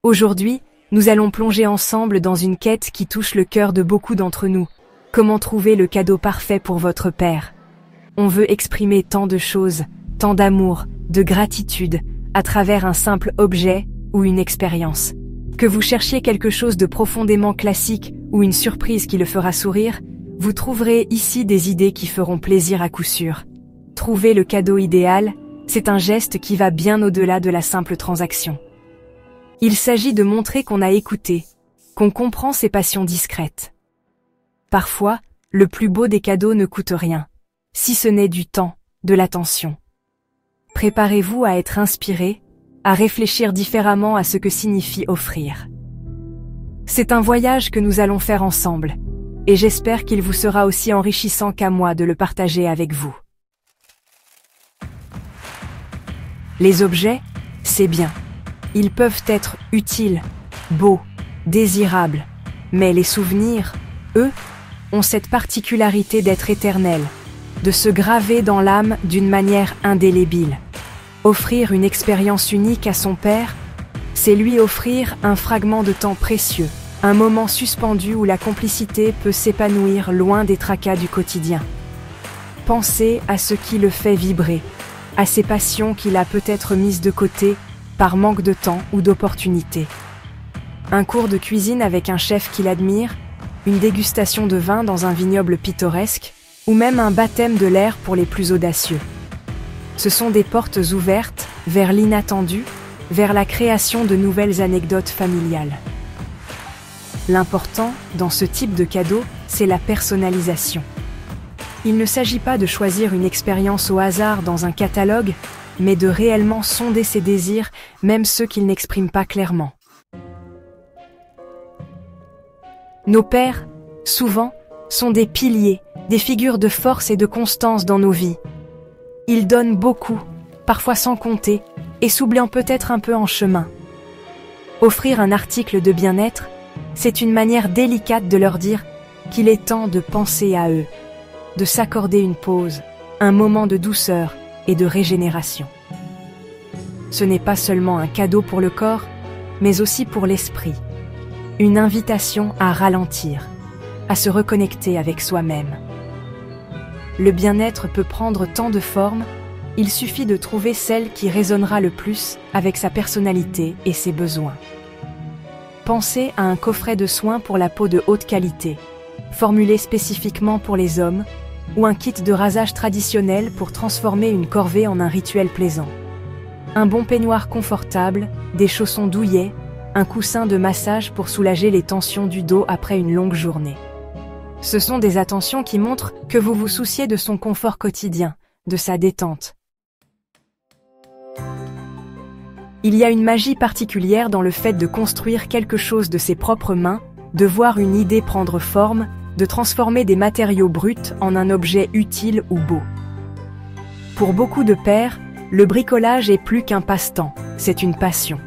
Aujourd'hui, nous allons plonger ensemble dans une quête qui touche le cœur de beaucoup d'entre nous. Comment trouver le cadeau parfait pour votre père? On veut exprimer tant de choses, tant d'amour, de gratitude, à travers un simple objet ou une expérience. Que vous cherchiez quelque chose de profondément classique ou une surprise qui le fera sourire, vous trouverez ici des idées qui feront plaisir à coup sûr. Trouver le cadeau idéal, c'est un geste qui va bien au-delà de la simple transaction. Il s'agit de montrer qu'on a écouté, qu'on comprend ses passions discrètes. Parfois, le plus beau des cadeaux ne coûte rien, si ce n'est du temps, de l'attention. Préparez-vous à être inspiré, à réfléchir différemment à ce que signifie offrir. C'est un voyage que nous allons faire ensemble, et j'espère qu'il vous sera aussi enrichissant qu'à moi de le partager avec vous. Les objets, c'est bien. Ils peuvent être utiles, beaux, désirables, mais les souvenirs, eux, ont cette particularité d'être éternels, de se graver dans l'âme d'une manière indélébile. Offrir une expérience unique à son père, c'est lui offrir un fragment de temps précieux, un moment suspendu où la complicité peut s'épanouir loin des tracas du quotidien. Pensez à ce qui le fait vibrer, à ses passions qu'il a peut-être mises de côté par manque de temps ou d'opportunité. Un cours de cuisine avec un chef qu'il admire, une dégustation de vin dans un vignoble pittoresque, ou même un baptême de l'air pour les plus audacieux. Ce sont des portes ouvertes vers l'inattendu, vers la création de nouvelles anecdotes familiales. L'important, dans ce type de cadeau, c'est la personnalisation. Il ne s'agit pas de choisir une expérience au hasard dans un catalogue, mais de réellement sonder ses désirs, même ceux qu'il n'exprime pas clairement. Nos pères, souvent, sont des piliers, des figures de force et de constance dans nos vies. Ils donnent beaucoup, parfois sans compter, et s'oubliant peut-être un peu en chemin. Offrir un article de bien-être, c'est une manière délicate de leur dire qu'il est temps de penser à eux, de s'accorder une pause, un moment de douceur et de régénération. Ce n'est pas seulement un cadeau pour le corps, mais aussi pour l'esprit. Une invitation à ralentir, à se reconnecter avec soi-même. Le bien-être peut prendre tant de formes, il suffit de trouver celle qui résonnera le plus avec sa personnalité et ses besoins. Pensez à un coffret de soins pour la peau de haute qualité, formulé spécifiquement pour les hommes, ou un kit de rasage traditionnel pour transformer une corvée en un rituel plaisant. Un bon peignoir confortable, des chaussons douillets, un coussin de massage pour soulager les tensions du dos après une longue journée. Ce sont des attentions qui montrent que vous vous souciez de son confort quotidien, de sa détente. Il y a une magie particulière dans le fait de construire quelque chose de ses propres mains, de voir une idée prendre forme, de transformer des matériaux bruts en un objet utile ou beau. Pour beaucoup de pères, le bricolage est plus qu'un passe-temps, c'est une passion.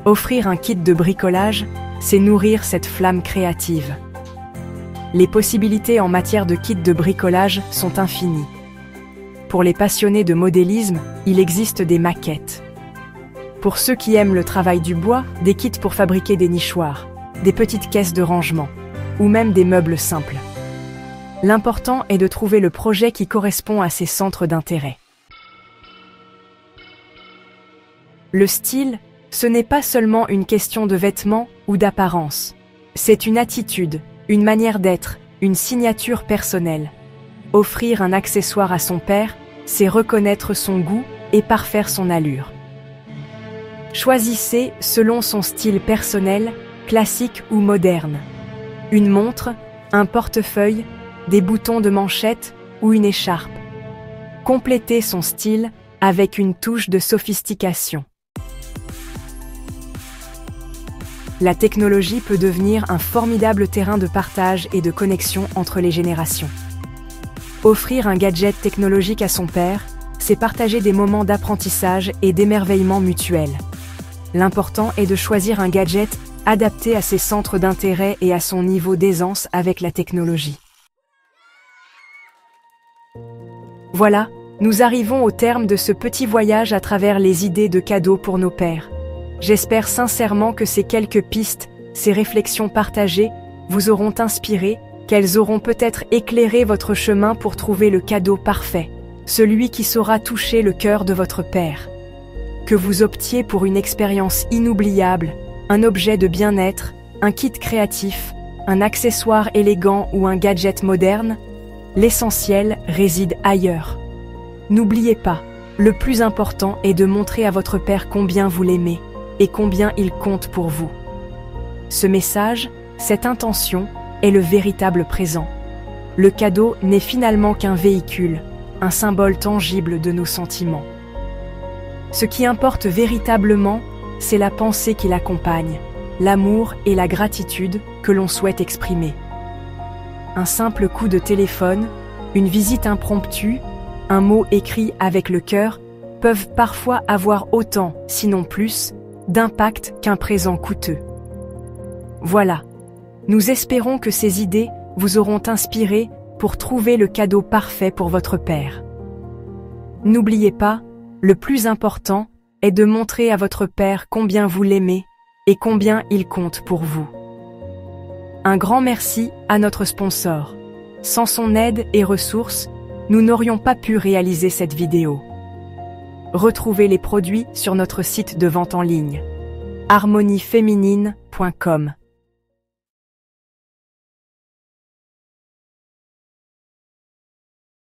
Offrir un kit de bricolage, c'est nourrir cette flamme créative. Les possibilités en matière de kits de bricolage sont infinies. Pour les passionnés de modélisme, il existe des maquettes. Pour ceux qui aiment le travail du bois, des kits pour fabriquer des nichoirs, des petites caisses de rangement, ou même des meubles simples. L'important est de trouver le projet qui correspond à ses centres d'intérêt. Le style, ce n'est pas seulement une question de vêtements ou d'apparence. C'est une attitude, une manière d'être, une signature personnelle. Offrir un accessoire à son père, c'est reconnaître son goût et parfaire son allure. Choisissez selon son style personnel, classique ou moderne. Une montre, un portefeuille, des boutons de manchette ou une écharpe. Complétez son style avec une touche de sophistication. La technologie peut devenir un formidable terrain de partage et de connexion entre les générations. Offrir un gadget technologique à son père, c'est partager des moments d'apprentissage et d'émerveillement mutuel. L'important est de choisir un gadget adapté à ses centres d'intérêt et à son niveau d'aisance avec la technologie. Voilà, nous arrivons au terme de ce petit voyage à travers les idées de cadeaux pour nos pères. J'espère sincèrement que ces quelques pistes, ces réflexions partagées, vous auront inspiré, qu'elles auront peut-être éclairé votre chemin pour trouver le cadeau parfait, celui qui saura toucher le cœur de votre père. Que vous optiez pour une expérience inoubliable, un objet de bien-être, un kit créatif, un accessoire élégant ou un gadget moderne, l'essentiel réside ailleurs. N'oubliez pas, le plus important est de montrer à votre père combien vous l'aimez et combien il compte pour vous. Ce message, cette intention, est le véritable présent. Le cadeau n'est finalement qu'un véhicule, un symbole tangible de nos sentiments. Ce qui importe véritablement, c'est la pensée qui l'accompagne, l'amour et la gratitude que l'on souhaite exprimer. Un simple coup de téléphone, une visite impromptue, un mot écrit avec le cœur peuvent parfois avoir autant, sinon plus, d'impact qu'un présent coûteux. Voilà, nous espérons que ces idées vous auront inspiré pour trouver le cadeau parfait pour votre père. N'oubliez pas, le plus important est de montrer à votre père combien vous l'aimez et combien il compte pour vous. Un grand merci à notre sponsor. Sans son aide et ressources, nous n'aurions pas pu réaliser cette vidéo. Retrouvez les produits sur notre site de vente en ligne harmonieféminine.com.